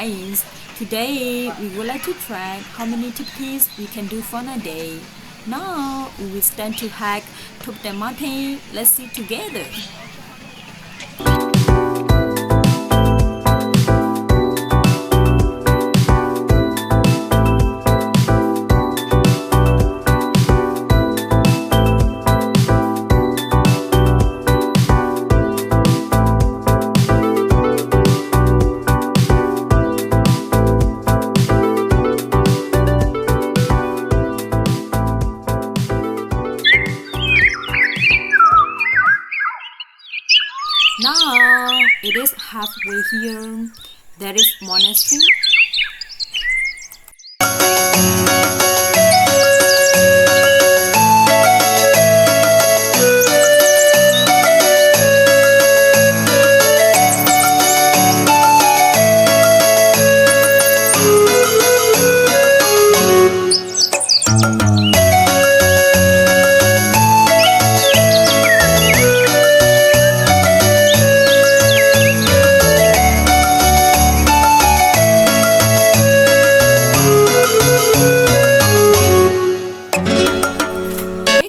guys, today we would like to track how many tipis we can do for a day. Now we will stand to hike top the mountain. Let's see together. Now it is halfway here. There is monastery.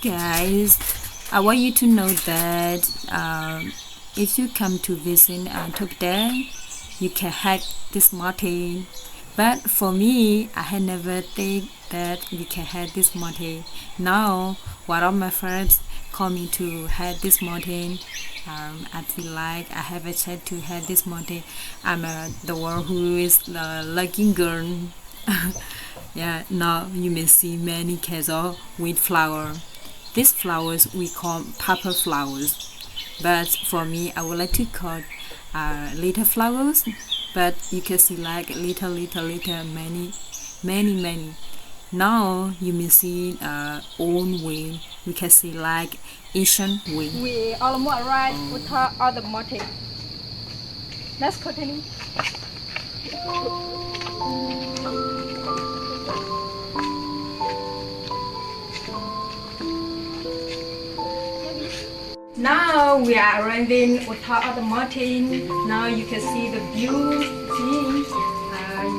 Guys, I want you to know that if you come to visit Tokyo, you can hike this mountain. But for me, I had never think that you can hike this mountain. Now, one of my friends called me to hike this mountain. I feel like I have a chance to hike this mountain. I'm the one who is the lucky girl. Yeah, now you may see many kinds of wind flower. These flowers we call purple flowers, but for me I would like to call little flowers. But you can see like little, many. Now you may see old wind. We can see like Asian wind. We almost arrived with all the mountain. Let's continue. Now we are arriving on top of the mountain. Now you can see the view. You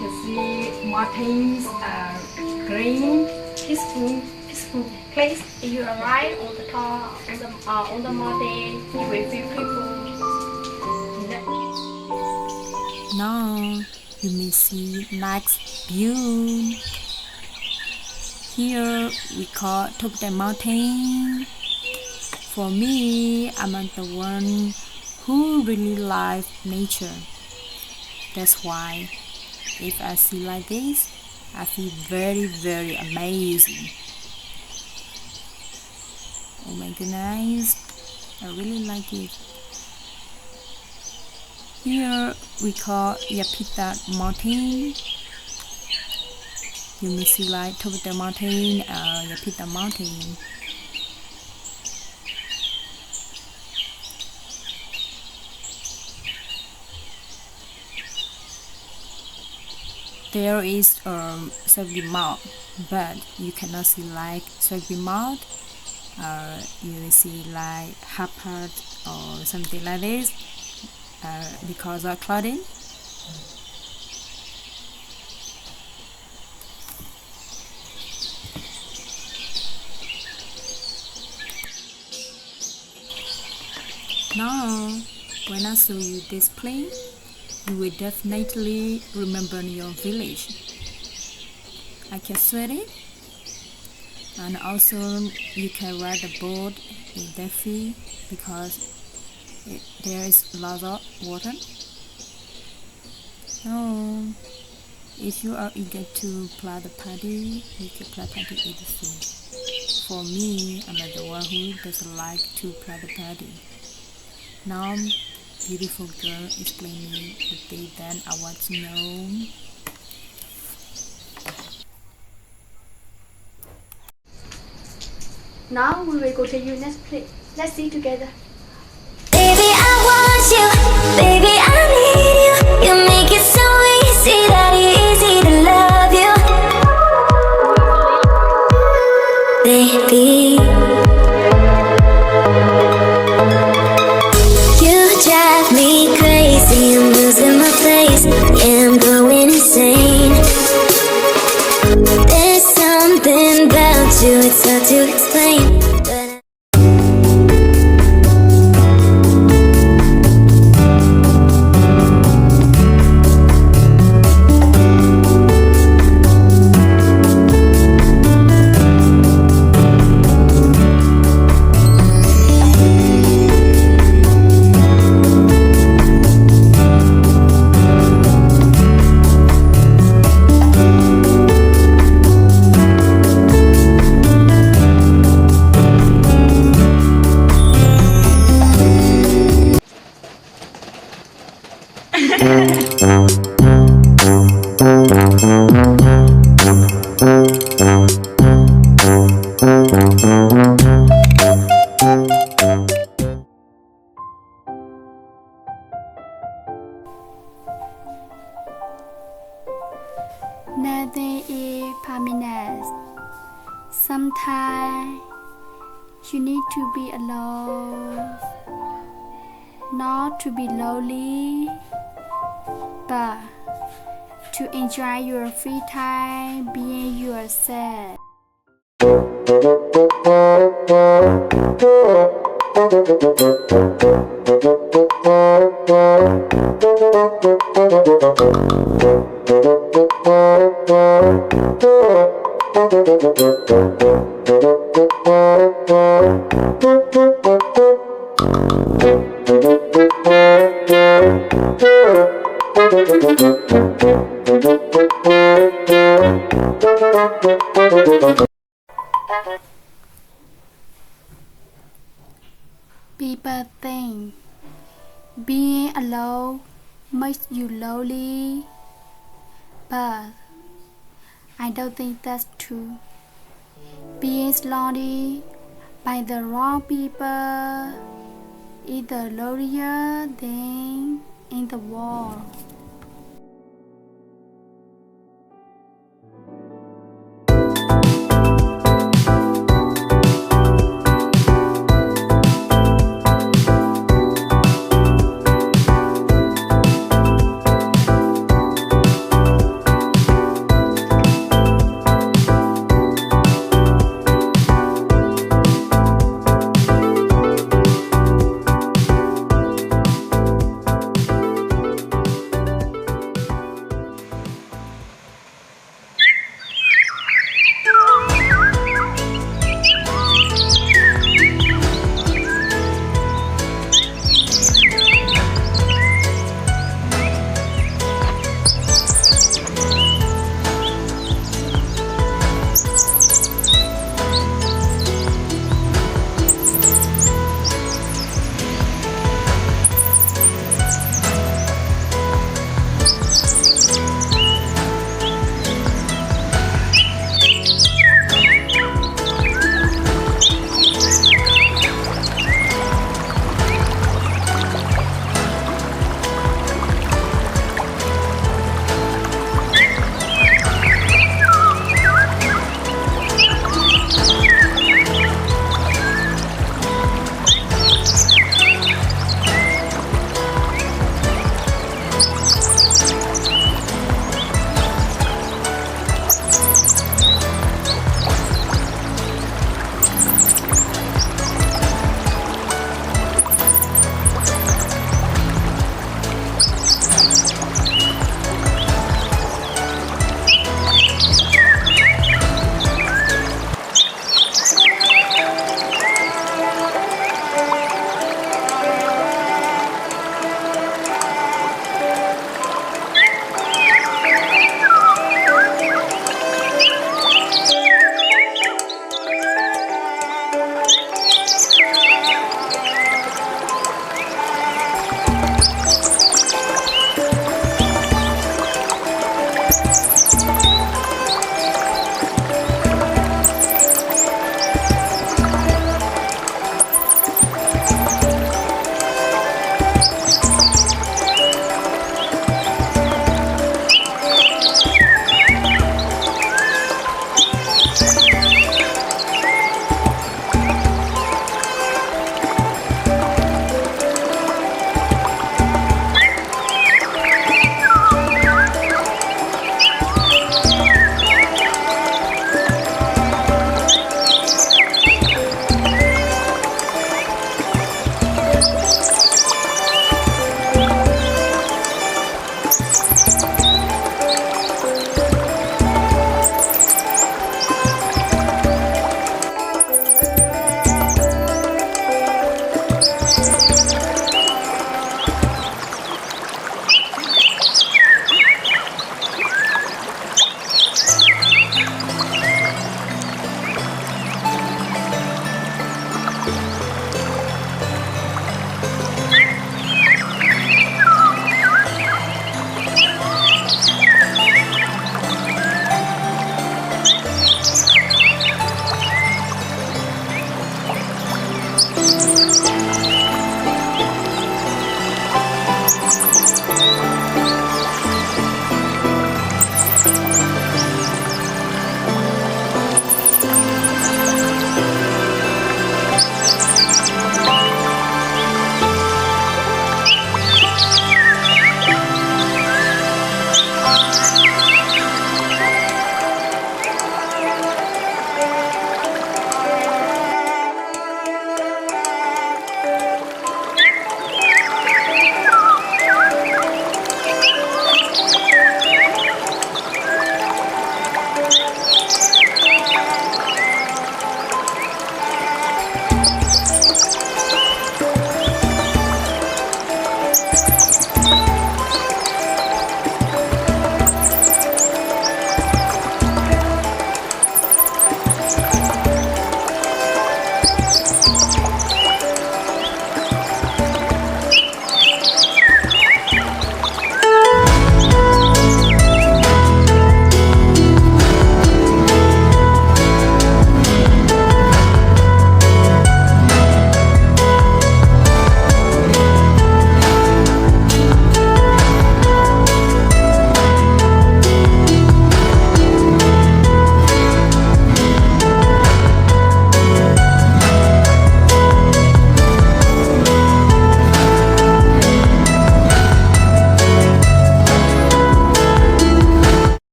can see mountains, green, peaceful place. If you arrive on the top on the mountain, you will feel peaceful. Now you may see nice view. Here we call top the mountain. For me, I'm the one who really likes nature. That's why if I see like this, I feel very amazing. Oh my goodness, I really like it. Here we call Hpa-an mountain. You may see like top of the mountain, Hpa-an mountain. There is Swaggly Mount, but you cannot see like Swaggly Mount. You will see like Hpa-an or something like this because of clouding. Now, when I show you this place, you will definitely remember your village. I can sweat it, and also you can ride the boat in Delphi because there is lots of water. So if you are eager to play the party, you can play party with the sea. For me, I'm the one who doesn't like to play the party. Now, beautiful girl explain me the thing that I want to know. Now we will go to your next place. Let's see together. Baby, I want you. Baby, I need you. You make it so easy that it's easy to love you. Baby, you drive me crazy. I'm losing my place. Yeah, I'm going want to, it's hard to explain. But nothing is permanent. Sometimes you need to be alone, not to be lonely, but to enjoy your free time being yourself. People think being alone makes you lonely, but I don't think that's true. Being surrounded by the wrong people is the lonelier thing in the world.